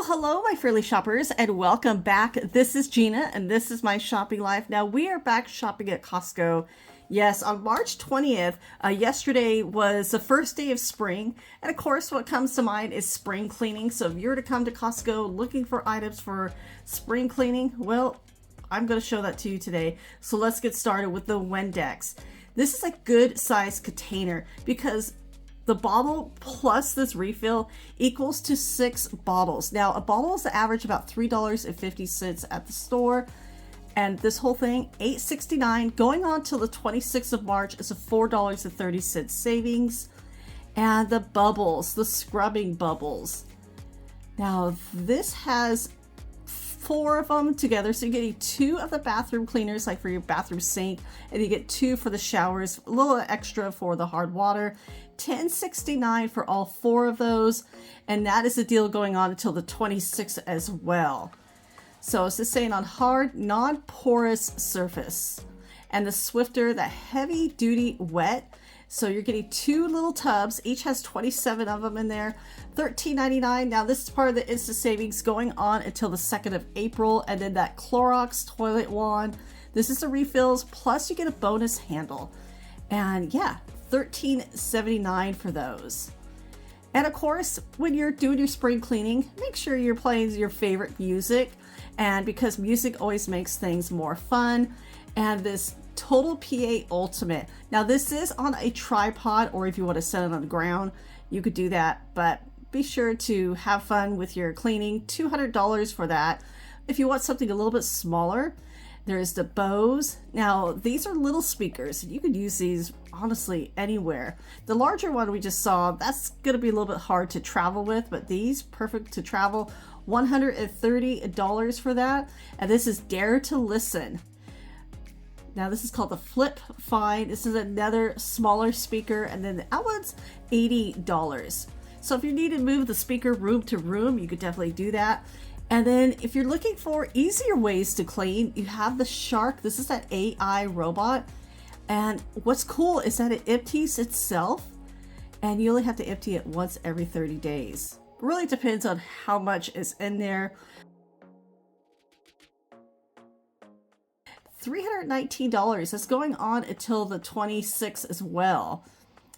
Hello, my Fearly shoppers, and welcome back. This is Gina, and this is my shopping life. Now, we are back shopping at Costco. Yes, on March 20th, yesterday was the first day of spring, and of course, what comes to mind is spring cleaning. So if you're to come to Costco looking for items for spring cleaning, well, I'm going to show that to you today. So let's get started with the Windex. This is a good size container because the bottle plus this refill equals to 6 bottles. Now, a bottle is average about $3.50 at the store. And this whole thing, $8.69, going on till the 26th of March is a $4.30 savings. And the bubbles, the scrubbing bubbles. Now, this has 4 of them together, so you're getting 2 of the bathroom cleaners, like for your bathroom sink, and you get 2 for the showers, a little extra for the hard water. $10.69 for all 4 of those, and that is the deal going on until the 26th as well. So it's just saying on hard, non-porous surface, and the Swifter, the heavy duty wet. So you're getting 2 little tubs, each has 27 of them in there, $13.99. Now this is part of the instant savings going on until the 2nd of April. And then that Clorox toilet wand, this is the refills, plus you get a bonus handle. And yeah, $13.79 for those. And of course, when you're doing your spring cleaning, make sure you're playing your favorite music. And because music always makes things more fun. And this Total PA Ultimate. Now this is on a tripod, or if you want to set it on the ground, you could do that, but be sure to have fun with your cleaning. $200 for that. If you want something a little bit smaller, there's the Bose. Now these are little speakers. You could use these honestly anywhere. The larger one we just saw, that's going to be a little bit hard to travel with, but these perfect to travel. $130 for that. And this is Dare to Listen. Now this is called the Flip Fine. This is another smaller speaker, and then that one's $80. So if you need to move the speaker room to room, you could definitely do that. And then if you're looking for easier ways to clean, you have the Shark. This is that AI robot. And what's cool is that it empties itself, and you only have to empty it once every 30 days. It really depends on how much is in there. $319. That's going on until the 26th as well.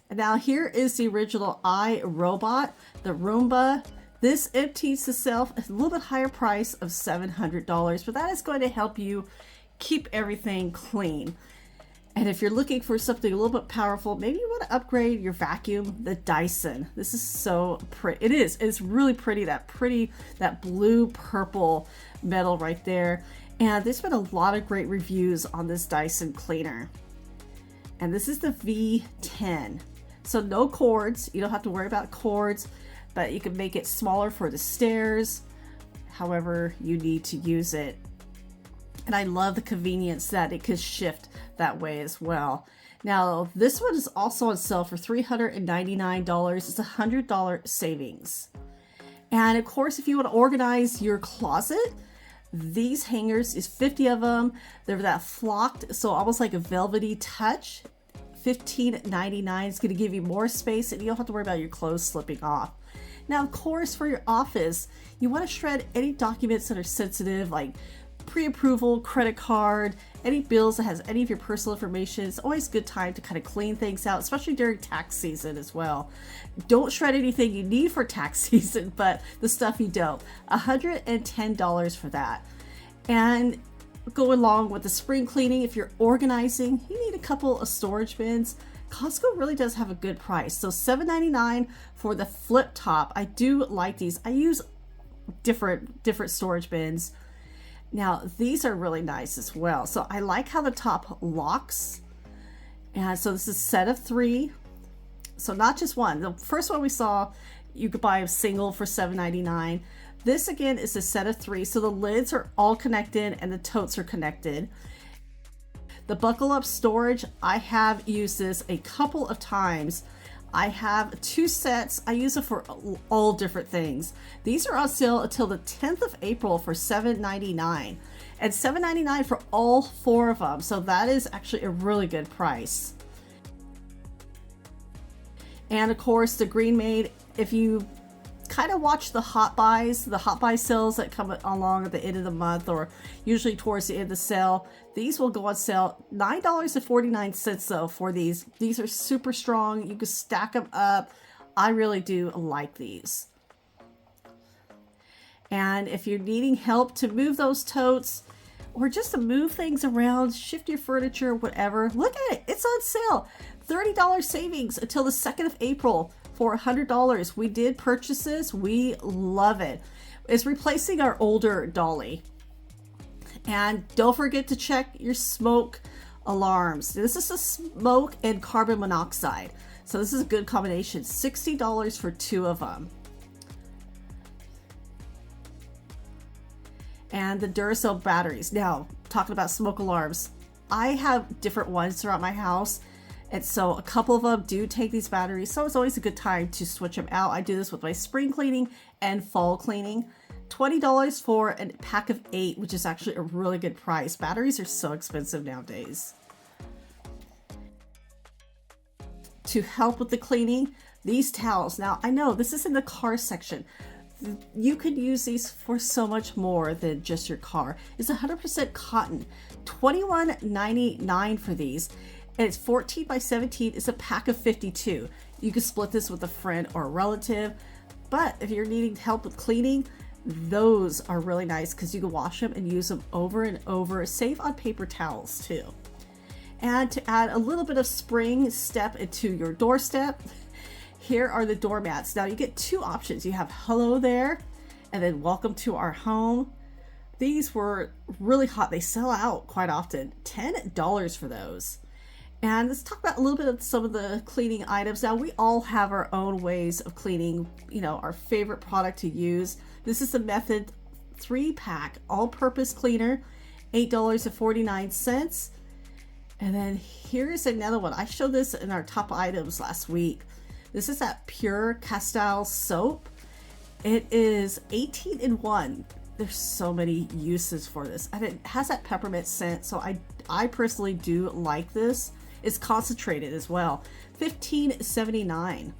And now here is the original iRobot, the Roomba. This empties itself at a little bit higher price of $700, but that is going to help you keep everything clean. And if you're looking for something a little bit powerful, maybe you want to upgrade your vacuum, the Dyson. This is so pretty. It is. It's really pretty. That blue purple metal right there. And there's been a lot of great reviews on this Dyson cleaner. And this is the V10. So no cords. You don't have to worry about cords, but you can make it smaller for the stairs, however you need to use it. And I love the convenience that it could shift that way as well. Now, this one is also on sale for $399. It's a $100 savings. And of course, if you want to organize your closet, these hangers is 50 of them. They're that flocked, so almost like a velvety touch. $15.99 is going to give you more space, and you don't have to worry about your clothes slipping off. Now, of course, for your office, you want to shred any documents that are sensitive, like pre-approval, credit card, any bills that has any of your personal information. It's always a good time to kind of clean things out, especially during tax season as well. Don't shred anything you need for tax season, but the stuff you don't. $110 for that. And go along with the spring cleaning, if you're organizing, you need a couple of storage bins. Costco really does have a good price. So $7.99 for the flip top. I do like these. I use different storage bins. Now, these are really nice as well. So I like how the top locks. And so this is a set of 3. So not just one. The first one we saw, you could buy a single for $7.99. This again is a set of 3. So the lids are all connected and the totes are connected. The buckle up storage, I have used this a couple of times. I have 2 sets. I use it for all different things. These are on sale until the 10th of April for $7.99, and $7.99 for all 4 of them. So that is actually a really good price. And of course, the Green Maid, if you kind of watch the hot buy sales that come along at the end of the month or usually towards the end of the sale. These will go on sale. $9.49 though for these. These are super strong. You can stack them up. I really do like these. And if you're needing help to move those totes or just to move things around, shift your furniture, whatever, look at it. It's on sale. $30 savings until the 2nd of April for $100. We did purchase this. We love it. It's replacing our older dolly. And don't forget to check your smoke alarms. This is a smoke and carbon monoxide. So this is a good combination. $60 for 2 of them. And the Duracell batteries. Now, talking about smoke alarms, I have different ones throughout my house. And so a couple of them do take these batteries. So it's always a good time to switch them out. I do this with my spring cleaning and fall cleaning. $20 for a pack of 8, which is actually a really good price. Batteries are so expensive nowadays. To help with the cleaning, these towels. Now, I know this is in the car section. You could use these for so much more than just your car. It's 100% cotton. $21.99 for these. And it's 14 by 17. It's a pack of 52. You can split this with a friend or a relative. But if you're needing help with cleaning, those are really nice because you can wash them and use them over and over. Save on paper towels too. And to add a little bit of spring step into your doorstep, here are the doormats. Now you get 2 options. You have hello there and then welcome to our home. These were really hot. They sell out quite often. $10 for those. And let's talk about a little bit of some of the cleaning items. Now we all have our own ways of cleaning, you know, our favorite product to use. This is the Method 3-pack all-purpose cleaner, $8.49. And then here's another one. I showed this in our top items last week. This is that Pure Castile soap. It is 18 in 1. There's so many uses for this. And it has that peppermint scent, so I personally do like this. It's concentrated as well. $15.79.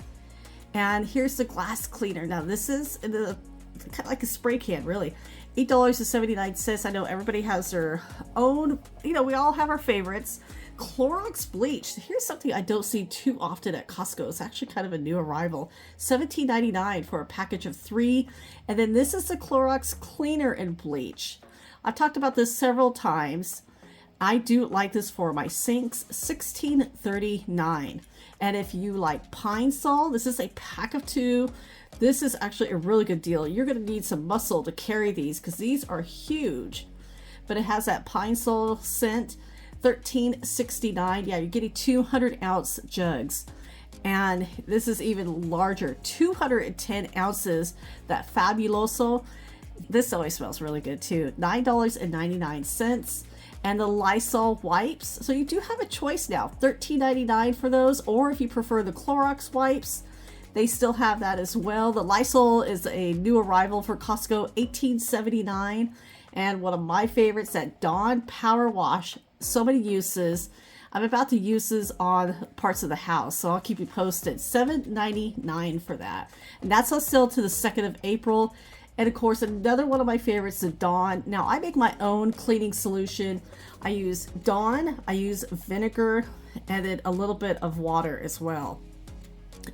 And here's the glass cleaner. Now this is in the kind of like a spray can, really. $8.79. I know everybody has their own, you know, we all have our favorites. Clorox bleach. Here's something I don't see too often at Costco. It's actually kind of a new arrival. $17.99 for a package of 3. And then this is the Clorox cleaner and bleach. I've talked about this several times. I do like this for my sinks. $16.39. And if you like Pine Sol, this is a pack of 2. This is actually a really good deal. You're going to need some muscle to carry these because these are huge. But it has that Pine Sol scent. $13.69. Yeah, you're getting 200-ounce jugs. And this is even larger. 210 ounces. That Fabuloso. This always smells really good too. $9.99. And the Lysol wipes. So you do have a choice now. $13.99 for those. Or if you prefer the Clorox wipes, they still have that as well. The Lysol is a new arrival for Costco. $18.79. And one of my favorites, that Dawn Power Wash. So many uses. I'm about to use this on parts of the house, so I'll keep you posted. $7.99 for that. And that's on sale to the 2nd of April. And of course, another one of my favorites, the Dawn. Now, I make my own cleaning solution. I use Dawn, I use vinegar, and then a little bit of water as well.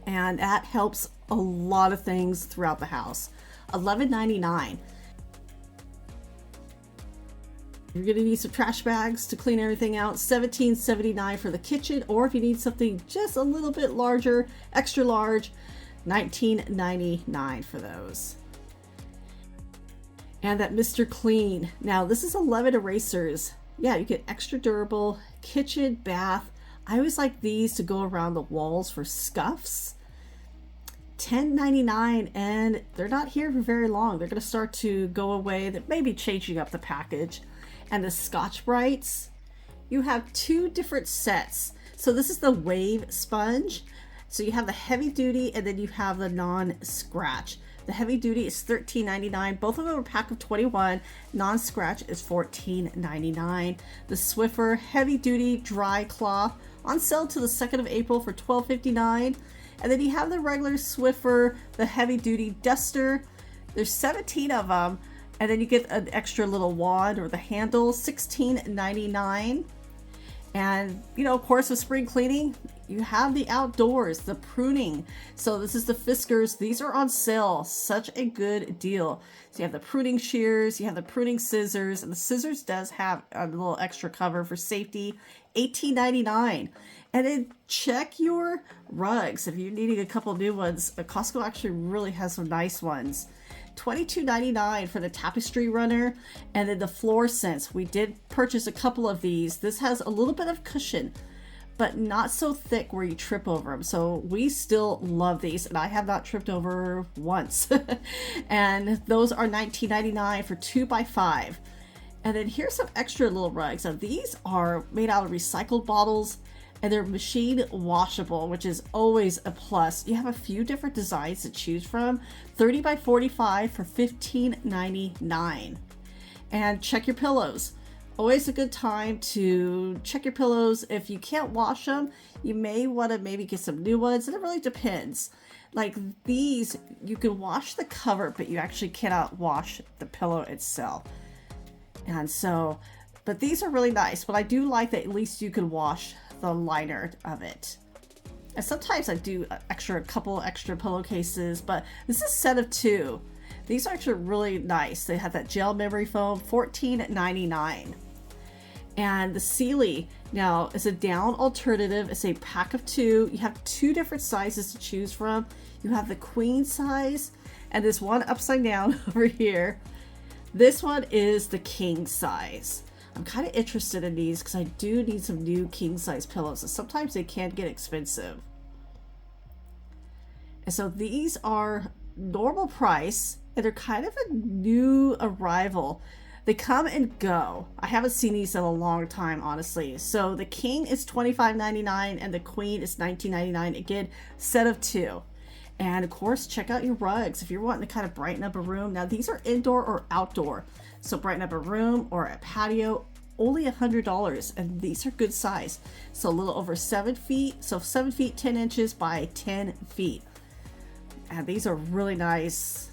And that helps a lot of things throughout the house. $11.99. You're going to need some trash bags to clean everything out. $17.79 for the kitchen, or if you need something just a little bit larger, extra large, $19.99 for those. And that Mr. Clean. Now, this is 11 erasers. Yeah, you get extra durable, kitchen, bath. I always like these to go around the walls for scuffs. $10.99, and they're not here for very long. They're going to start to go away. That may be changing up the package. And the Scotch Brights, you have 2 different sets. So this is the Wave Sponge. So you have the heavy duty and then you have the non-scratch. The heavy duty is $13.99. Both of them are a pack of 21. Non-scratch is $14.99. The Swiffer heavy duty dry cloth on sale to the 2nd of April for $12.59. And then you have the regular Swiffer, the heavy duty duster. There's 17 of them. And then you get an extra little wand or the handle, $16.99. And, you know, of course, with spring cleaning, you have the outdoors, the pruning. So this is the Fiskars. These are on sale. Such a good deal. So you have the pruning shears, you have the pruning scissors, and the scissors does have a little extra cover for safety, $18.99. And then check your rugs. If you're needing a couple new ones, Costco actually really has some nice ones. $22.99 for the tapestry runner, and then the floor scents. We did purchase a couple of these. This has a little bit of cushion, but not so thick where you trip over them. So we still love these, and I have not tripped over once. And those are $19.99 for 2x5. And then here's some extra little rugs. Now these are made out of recycled bottles, and they're machine washable, which is always a plus. You have a few different designs to choose from. 30x45 for $15.99. And check your pillows. Always a good time to check your pillows. If you can't wash them, you may want to maybe get some new ones. And it really depends. Like these, you can wash the cover, but you actually cannot wash the pillow itself. And so, but these are really nice. But I do like that at least you can wash the liner of it. And sometimes I do a couple extra pillowcases, but this is a set of 2. These are actually really nice. They have that gel memory foam, $14.99. And the Sealy now is a down alternative. It's a pack of 2. You have 2 different sizes to choose from. You have the queen size and this one upside down over here. This one is the king size. I'm kind of interested in these because I do need some new king size pillows, and sometimes they can get expensive. And so these are normal price, and they're kind of a new arrival. They come and go. I haven't seen these in a long time, honestly. So the king is $25.99 and the queen is $19.99. Again, set of 2. And of course, check out your rugs if you're wanting to kind of brighten up a room. Now these are indoor or outdoor. So brighten up a room or a patio, only $100. And these are good size. So a little over 7 feet. So 7 feet, 10 inches by 10 feet. And these are really nice.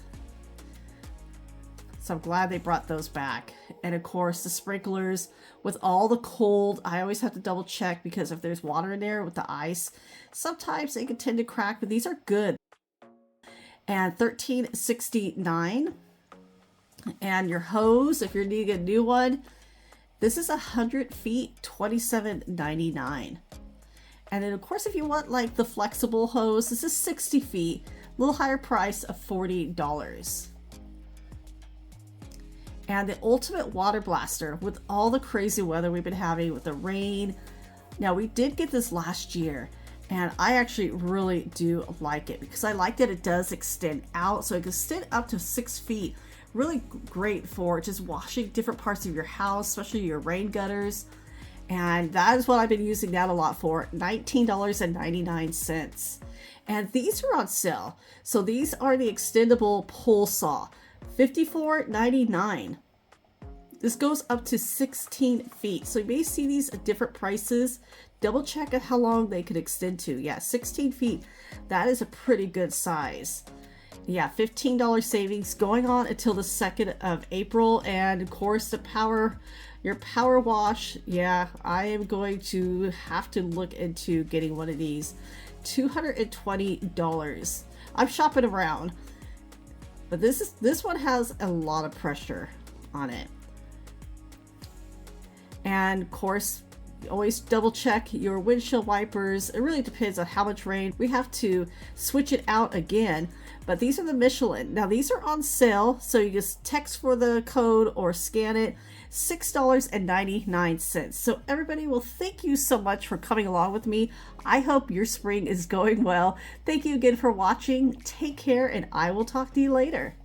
So I'm glad they brought those back. And of course the sprinklers with all the cold, I always have to double check because if there's water in there with the ice, sometimes they can tend to crack, but these are good. And $13.69. And your hose, if you're needing a new one, this is 100 feet, $27.99. And then of course, if you want like the flexible hose, this is 60 feet, a little higher price of $40. And the ultimate water blaster with all the crazy weather we've been having with the rain. Now we did get this last year, and I actually really do like it because I like that it does extend out. So it can extend up to 6 feet. Really great for just washing different parts of your house, especially your rain gutters. And that is what I've been using that a lot for, $19.99. And these are on sale. So these are the extendable pole saw, $54.99. This goes up to 16 feet. So you may see these at different prices. Double check at how long they could extend to. Yeah, 16 feet. That is a pretty good size. Yeah, $15 savings going on until the 2nd of April. And of course, your power wash. Yeah, I am going to have to look into getting one of these. $220. I'm shopping around. But this one has a lot of pressure on it. And of course, always double check your windshield wipers. It really depends on how much rain. We have to switch it out again. But these are the Michelin. Now these are on sale, so you just text for the code or scan it. $6.99. So everybody, well, thank you so much for coming along with me. I hope your spring is going well. Thank you again for watching. Take care, and I will talk to you later.